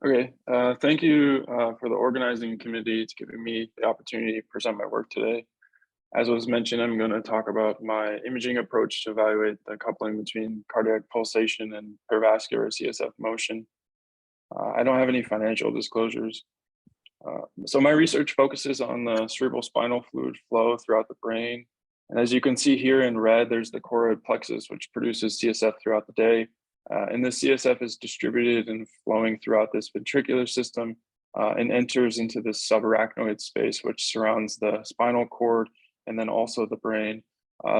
Okay, thank you for the organizing committee to giving me the opportunity to present my work today. As was mentioned, I'm going to talk about my imaging approach to evaluate the coupling between cardiac pulsation and perivascular CSF motion. I don't have any financial disclosures. So my research focuses on the cerebral spinal fluid flow throughout the brain. And as you can see here in red, there's the choroid plexus, which produces CSF throughout the day. And the CSF is distributed and flowing throughout this ventricular system and enters into this subarachnoid space, which surrounds the spinal cord and then also the brain.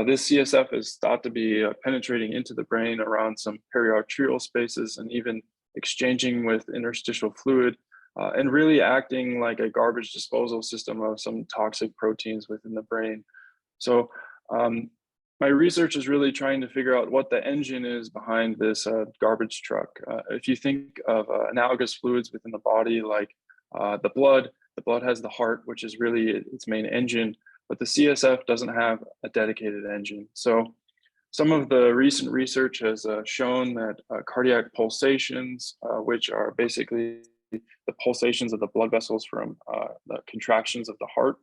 This CSF is thought to be penetrating into the brain around some periarterial spaces and even exchanging with interstitial fluid and really acting like a garbage disposal system of some toxic proteins within the brain. So my research is really trying to figure out what the engine is behind this garbage truck. If you think of analogous fluids within the body, like the blood has the heart, which is really its main engine, but the CSF doesn't have a dedicated engine. So some of the recent research has shown that cardiac pulsations, which are basically the pulsations of the blood vessels from the contractions of the heart,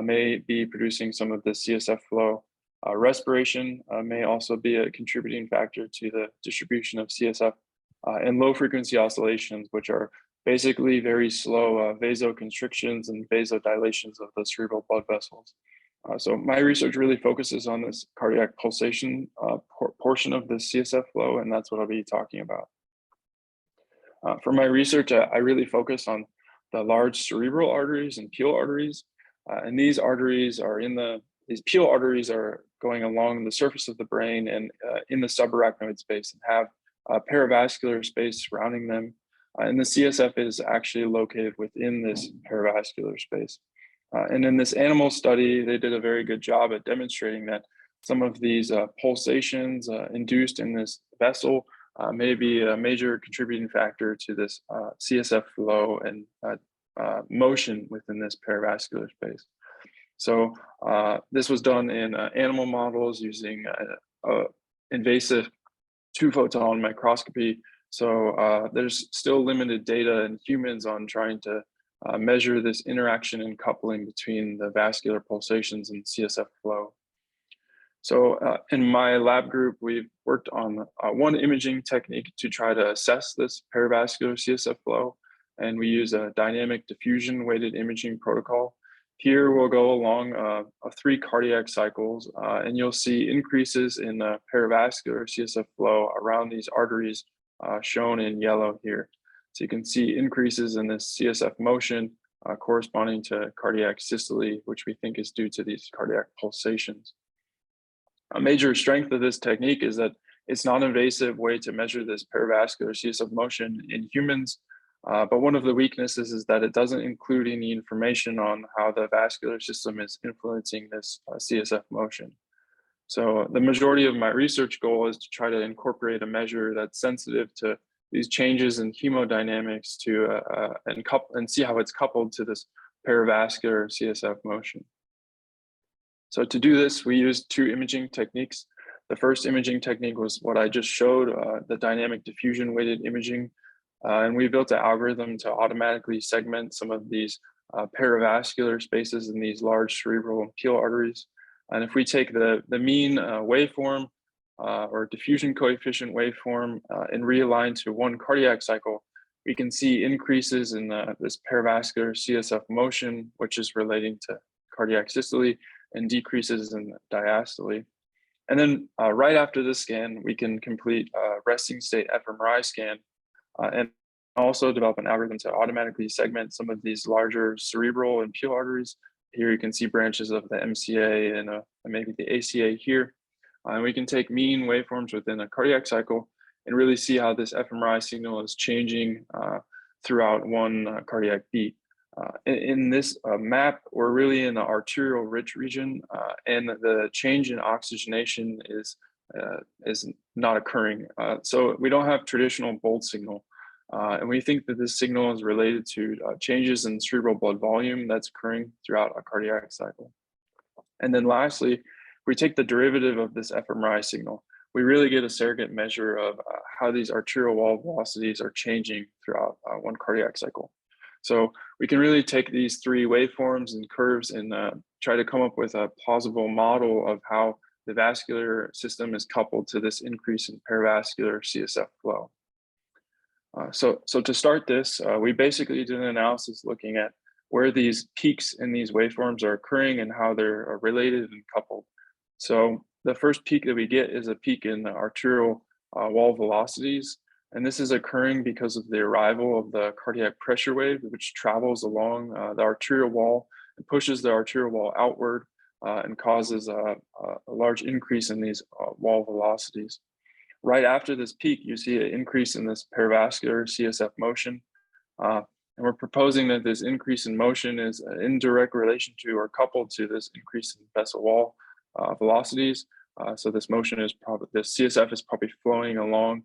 may be producing some of the CSF flow. Respiration may also be a contributing factor to the distribution of CSF, and low frequency oscillations, which are basically very slow vasoconstrictions and vasodilations of the cerebral blood vessels. So my research really focuses on this cardiac pulsation portion of the CSF flow, and that's what I'll be talking about. For my research, I really focus on the large cerebral arteries and peal arteries, and these arteries are these peal arteries are going along the surface of the brain and in the subarachnoid space and have a perivascular space surrounding them. And the CSF is actually located within this perivascular space. And in this animal study, they did a very good job at demonstrating that some of these pulsations induced in this vessel may be a major contributing factor to this CSF flow and motion within this perivascular space. So this was done in animal models using invasive 2-photon microscopy. So there's still limited data in humans on trying to measure this interaction and coupling between the vascular pulsations and CSF flow. So in my lab group, we've worked on one imaging technique to try to assess this perivascular CSF flow. And we use a dynamic diffusion weighted imaging protocol. Here we'll go along 3 cardiac cycles and you'll see increases in perivascular CSF flow around these arteries shown in yellow here. So you can see increases in this CSF motion corresponding to cardiac systole, which we think is due to these cardiac pulsations. A major strength of this technique is that it's non-invasive way to measure this perivascular CSF motion in humans. But one of the weaknesses is that it doesn't include any information on how the vascular system is influencing this CSF motion. So the majority of my research goal is to try to incorporate a measure that's sensitive to these changes in hemodynamics and see how it's coupled to this perivascular CSF motion. So to do this, we used 2 imaging techniques. The first imaging technique was what I just showed, the dynamic diffusion weighted imaging. And we built an algorithm to automatically segment some of these perivascular spaces in these large cerebral and peal arteries. And if we take the mean waveform or diffusion coefficient waveform and realign to 1 cardiac cycle, we can see increases in this perivascular CSF motion, which is relating to cardiac systole, and decreases in diastole. And then right after this scan, we can complete a resting state fMRI scan and also develop an algorithm to automatically segment some of these larger cerebral and peal arteries. Here you can see branches of the MCA and maybe the ACA here. And we can take mean waveforms within a cardiac cycle and really see how this fMRI signal is changing throughout one cardiac beat. In this map, we're really in the arterial rich region, and the change in oxygenation is not occurring. So we don't have traditional bold signal. And we think that this signal is related to changes in cerebral blood volume that's occurring throughout a cardiac cycle. And then lastly, we take the derivative of this fMRI signal. we really get a surrogate measure of how these arterial wall velocities are changing throughout one cardiac cycle. So we can really take these three waveforms and curves and try to come up with a plausible model of how the vascular system is coupled to this increase in perivascular CSF flow. So to start this, we basically did an analysis looking at where these peaks in these waveforms are occurring and how they're related and coupled. So the first peak that we get is a peak in the arterial wall velocities. And this is occurring because of the arrival of the cardiac pressure wave, which travels along the arterial wall and pushes the arterial wall outward and causes a large increase in these wall velocities. Right after this peak, you see an increase in this perivascular CSF motion. And we're proposing that this increase in motion is in direct relation to or coupled to this increase in vessel wall velocities. So this motion is probably, the CSF is probably flowing along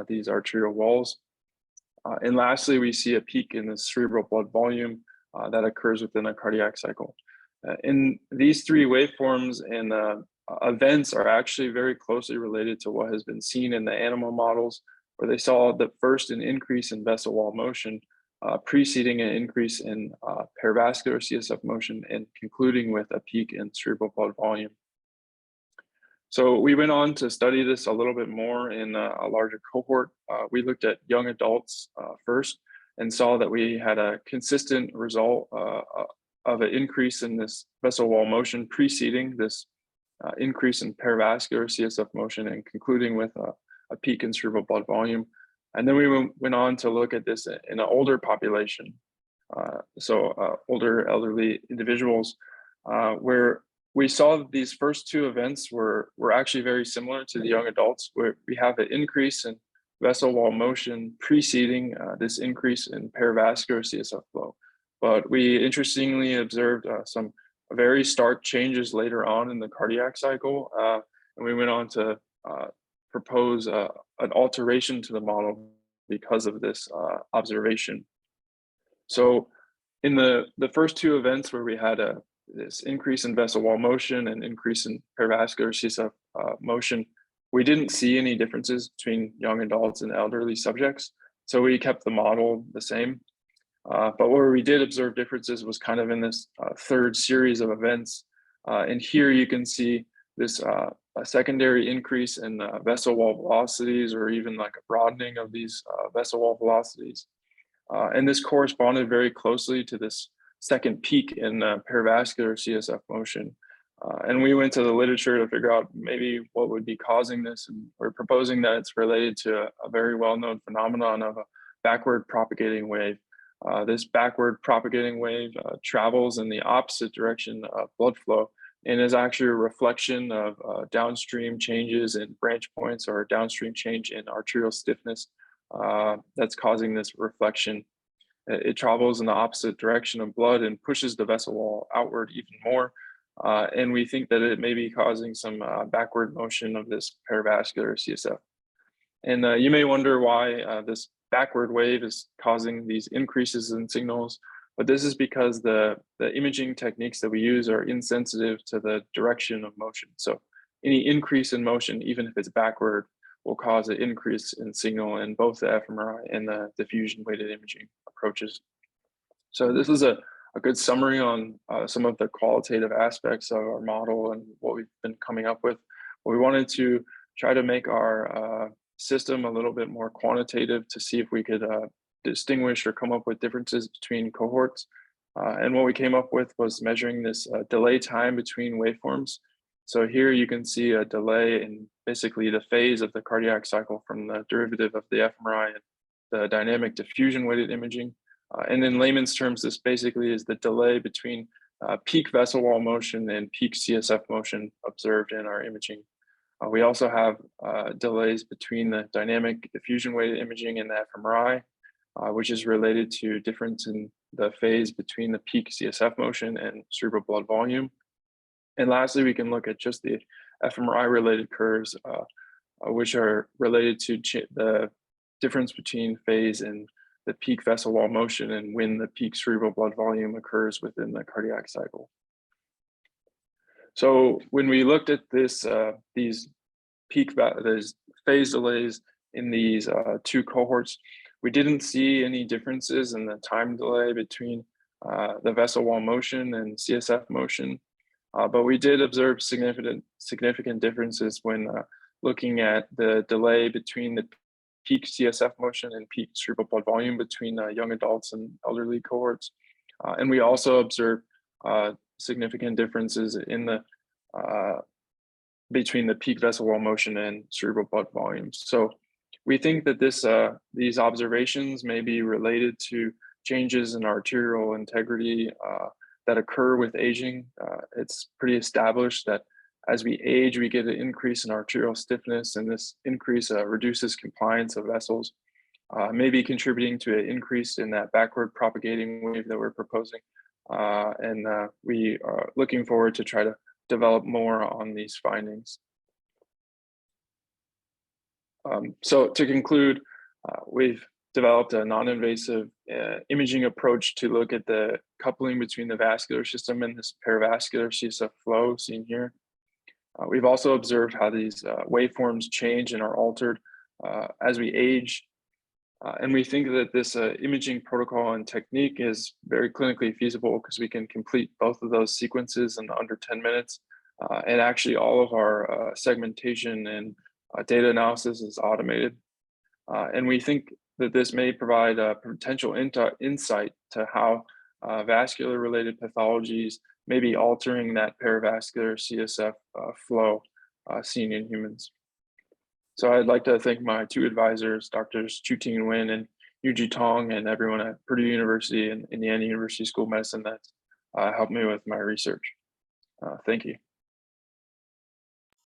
these arterial walls. And lastly, we see a peak in the cerebral blood volume that occurs within a cardiac cycle. In these three waveforms and events are actually very closely related to what has been seen in the animal models, where they saw the first an increase in vessel wall motion preceding an increase in perivascular CSF motion and concluding with a peak in cerebral blood volume. So we went on to study this a little bit more in a larger cohort. We looked at young adults first and saw that we had a consistent result of an increase in this vessel wall motion preceding this increase in perivascular CSF motion and concluding with a peak in cerebral blood volume. And then we went on to look at this in an older population, older elderly individuals, where we saw that these first two events were actually very similar to the young adults, where we have an increase in vessel wall motion preceding this increase in perivascular CSF flow. But we interestingly observed some very stark changes later on in the cardiac cycle, and we went on to propose an alteration to the model because of this observation. So in the first two events where we had this increase in vessel wall motion and increase in perivascular CSF motion, we didn't see any differences between young adults and elderly subjects. So we kept the model the same. But where we did observe differences was kind of in this third series of events. And here you can see this a secondary increase in vessel wall velocities, or even like a broadening of these vessel wall velocities. And this corresponded very closely to this second peak in perivascular CSF motion. And we went to the literature to figure out maybe what would be causing this. And we're proposing that it's related to a very well-known phenomenon of a backward propagating wave. This backward propagating wave travels in the opposite direction of blood flow and is actually a reflection of downstream changes in branch points or downstream change in arterial stiffness that's causing this reflection. It travels in the opposite direction of blood and pushes the vessel wall outward even more. And we think that it may be causing some backward motion of this perivascular CSF. And you may wonder why this backward wave is causing these increases in signals, but this is because the imaging techniques that we use are insensitive to the direction of motion. So any increase in motion, even if it's backward, will cause an increase in signal in both the fMRI and the diffusion weighted imaging approaches. So this is a good summary on some of the qualitative aspects of our model and what we've been coming up with. We wanted to try to make our system a little bit more quantitative to see if we could distinguish or come up with differences between cohorts. And what we came up with was measuring this delay time between waveforms. So here you can see a delay in basically the phase of the cardiac cycle from the derivative of the fMRI and the dynamic diffusion weighted imaging. And in layman's terms, this basically is the delay between peak vessel wall motion and peak CSF motion observed in our imaging. We also have delays between the dynamic diffusion weighted imaging and the fMRI, which is related to difference in the phase between the peak CSF motion and cerebral blood volume. And lastly, we can look at just the fMRI related curves, which are related to the difference between phase and the peak vessel wall motion and when the peak cerebral blood volume occurs within the cardiac cycle. So when we looked at this, these there's phase delays in these two cohorts. We didn't see any differences in the time delay between the vessel wall motion and CSF motion, but we did observe significant differences when looking at the delay between the peak CSF motion and peak cerebral blood volume between young adults and elderly cohorts. And we also observed significant differences in the between the peak vessel wall motion and cerebral blood volumes. So we think that these observations may be related to changes in arterial integrity that occur with aging. It's pretty established that as we age, we get an increase in arterial stiffness, and this increase reduces compliance of vessels, maybe contributing to an increase in that backward propagating wave that we're proposing. And we are looking forward to try to develop more on these findings. So to conclude, we've developed a non-invasive imaging approach to look at the coupling between the vascular system and this perivascular CSF flow seen here. We've also observed how these waveforms change and are altered as we age. And we think that this imaging protocol and technique is very clinically feasible because we can complete both of those sequences in under 10 minutes. And actually all of our segmentation and data analysis is automated. And we think that this may provide a potential insight to how vascular related pathologies may be altering that perivascular CSF flow seen in humans. So I'd like to thank my two advisors, Drs. Chu-Ting Nguyen and Yuji Tong, and everyone at Purdue University and Indiana University School of Medicine that helped me with my research. Thank you.